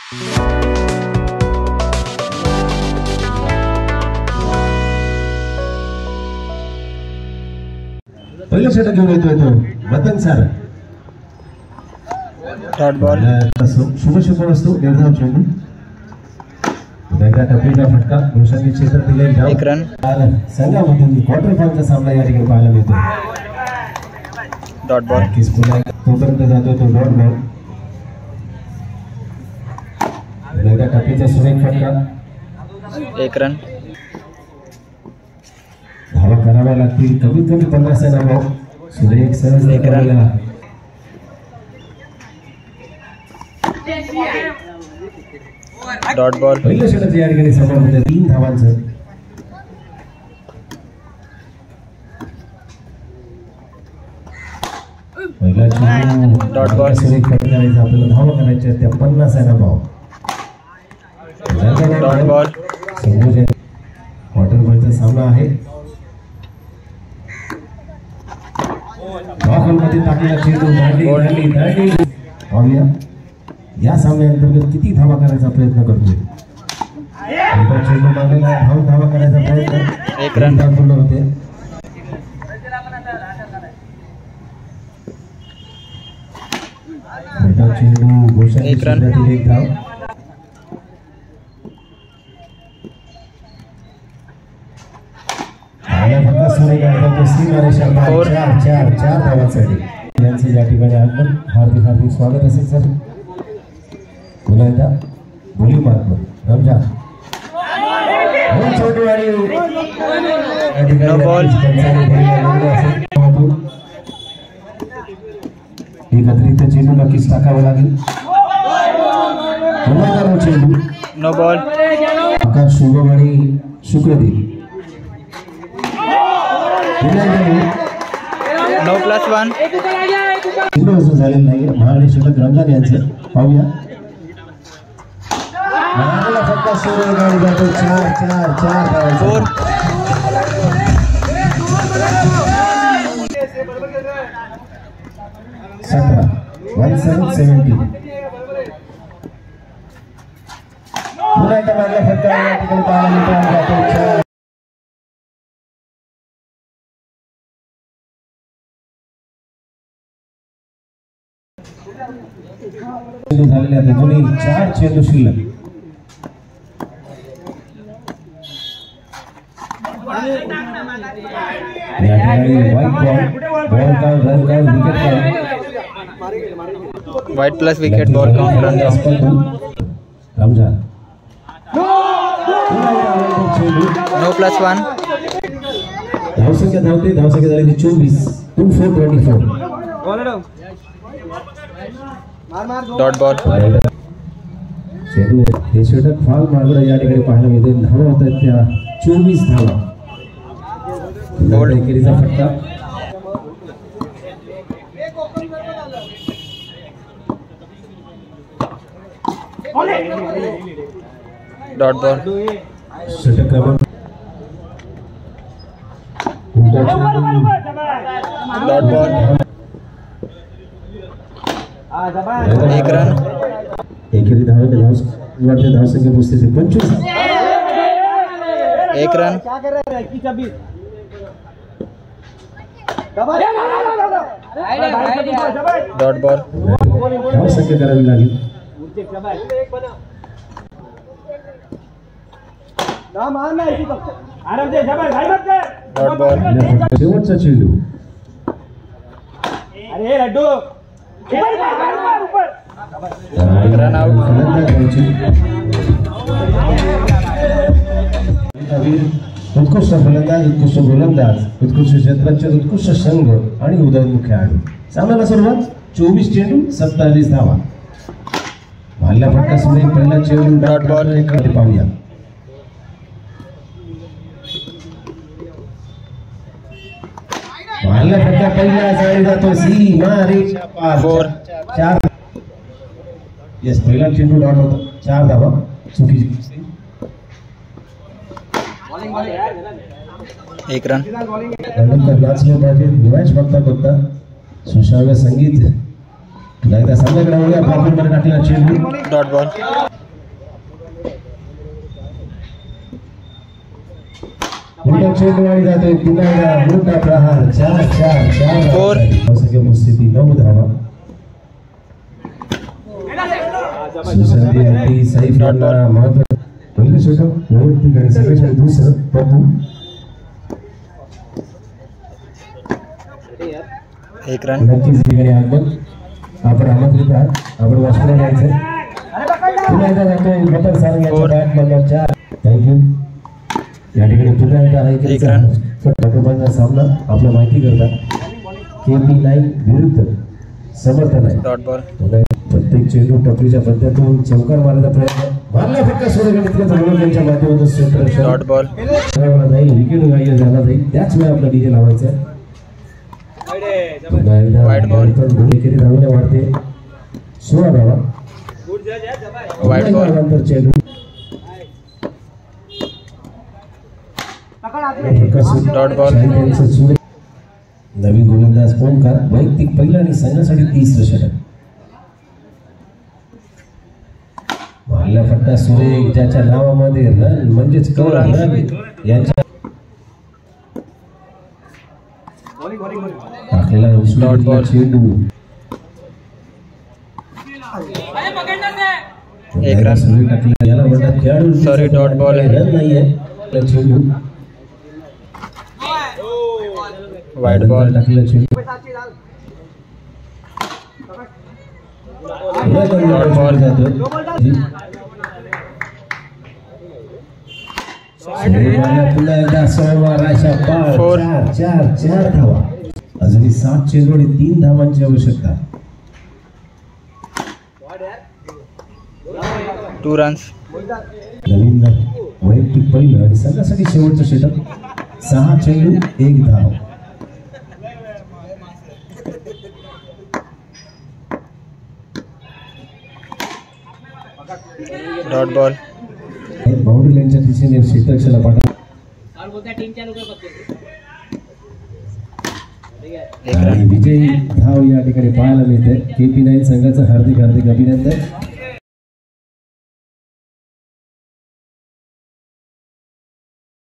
पहिलं षटक घेऊन येतोय तो मदन सर. Dot ball. शुभशुभन असतो निर्धाव चेंडू. टपरीचा फटका रोशनने क्षेत्रात दिले. एक रन. संघामधून क्वार्टर फायनलचा सामना या ठिकाणी पाहायला मिळतो. Dot ball. तोपर्यंत जातो तो डॉट बॉल. टपरीचा सुरेख फटका. एक रन. धावा कराव्या लागतील कमीत कमी 50 धावा. सुरेख सहज एक रन. Dot ball. पहिलं षटक या ठिकाणी समोर होते 3 धावांचं. पहिला चेंडू डॉट बॉल. सुरेख फटकारायचा आपल्याला धावा करायच्या त्या 50 धावा. Dot ball. समोर क्वार्टर बॉलचा सामना आहे. मध्ये टाकलेला चेंडू पाहूया या सामन्याअंतर्गत किती धावा करायचा प्रयत्न करतोय. चेंडू मागेला धावा करायचा प्रयत्न. एक रन. पूर्ण होते. चेंडू घोषणा. एक रन. एक धाव. फक्त चार धावांसाठी यांचे या ठिकाणी आगमन. हार्दिक हार्दिक स्वागत असेल सर. पुन्हा एकदा बोली मार्ग रमजान छोटू आणि एकत्रित चेंडू नक्कीच टाकावं लागेल. पुन्हा चेंडू. No ball. आकाश शुभम आणि शुक्रदेव. नो +1. चेंडू झालेलं नाही. महाराणी षटक रमजान यांचं पाहूया. फक्त सोळा गाडी जातो. चार 4. सतरा 1770. पुन्हा एकदा मागला फटका या ठिकाणी पाहायला मिळतो. चेंडू झालेले आहेत दोन्ही 4 चेंडू शिल्लक. या ठिकाणी wide ball count run count wicket count. Wide plus wicket ball count run रमजान. नो +1. धावसंख्या झाली 24. 24-24. Dot ball. चेंडू हे षटक फाल मार्ग या ठिकाणी पाहायला मिळते. धावा होत आहेत त्या 24 धावा. एकेरीचा फटका. Dot ball. षटक क्रमांक डॉट बॉल. एक रन. एकेरी धावसंख्या पोहोचते 25. एक रन. Dot ball. धावसंख्या करावी लागेल. Dot ball. शेवटचा चेंडू. Run out. उत्कृष्ट फलंदाज, उत्कृष्ट गोलंदाज, उत्कृष्ट क्षेत्ररक्षक, उत्कृष्ट संघ आणि उदयोन्मुख खेळाडू. सामन्याला सुरुवात. 24 चेंडू 27 धावा. भाल्ला फटका सुरेख. पहिला चेंडू डॉट बॉल. पाहूया. भाल्ला फटका पहिला जाळी जातो. सीमारेषा पार. 4. येस पहिला चेंडू डॉट होता. 4 धावा. चुकीची. एक रन. नाचले पाहिजे. निवाश बघता सुश्राव्य संगीत. एकदा सामन्याकडे टाकलेला चेंडू. Dot ball. मोठा चेंडू आणि जातोय पुन्हा एकदा मोठा प्रहार 4-4 4. सगळ्या परिस्थिती 9 धावा सुसंधी आणि सैफ यांना महत्व पहिलं षटक वैयक्तिक आणि सगळ्यात दुसरं पप्पू एक रन नक्कीच ठिकाणी आगमन आपण आमंत्रित आहात आपण वाचून घ्यायचं पुन्हा एकदा जातोय बटन सारंग यांच्या बॅट नंबर 4 थँक्यू या ठिकाणी पुन्हा एकदा आहे सामना आपल्या माहिती करता KP9 विरुद्ध समर्थन आहे डॉट बॉल प्रत्येक चेंडू टपरीच्या पद्धतीतून चौकार मारण्याचा प्रयत्न मारला फटका सोडण्याच्या त्यांच्या माध्यमातून क्षेत्ररक्षण डॉट बॉल नाही विकेट गायब झाला नाही त्याच वेळी आपला डीजे लावायचा पुन्हा एकदा वाईड बॉल गोळीकरी धावण्या वाढते 16 धावा वाईड बॉल नंतर चेंडू डॉट बॉल नवीन गोलंदाज ओमकार वैयक्तिक पहिला आणि संघासाठी 30 षटक मारला फटका सुरेख ज्याच्या नावामध्ये रन म्हणजेच कवर रन यांच्या टाकलेला डॉट बॉल चेंडू एक रन याला म्हणतात खेळाडू सॉरी डॉट बॉल आहे रन नाहीये चेंडू वाईड बॉल टाकलेला चेंडू डॉट बॉल पुन्हा एकदा 4 धावा अजूनही 7 चेंडू आणि 3 धावांची आवश्यकता 2 रन्स नवीन वैयक्तिक पहिलं आणि संघासाठी शेवटचं षटक 6 चेंडू 1 धाव डॉट बॉल बाउंड्री लाईनच्या दिशेने क्षेत्ररक्षणाला पाठवा आणि विजयी धाव या ठिकाणी पाहायला मिळते KP9 संघाचं हार्दिक अभिनंदन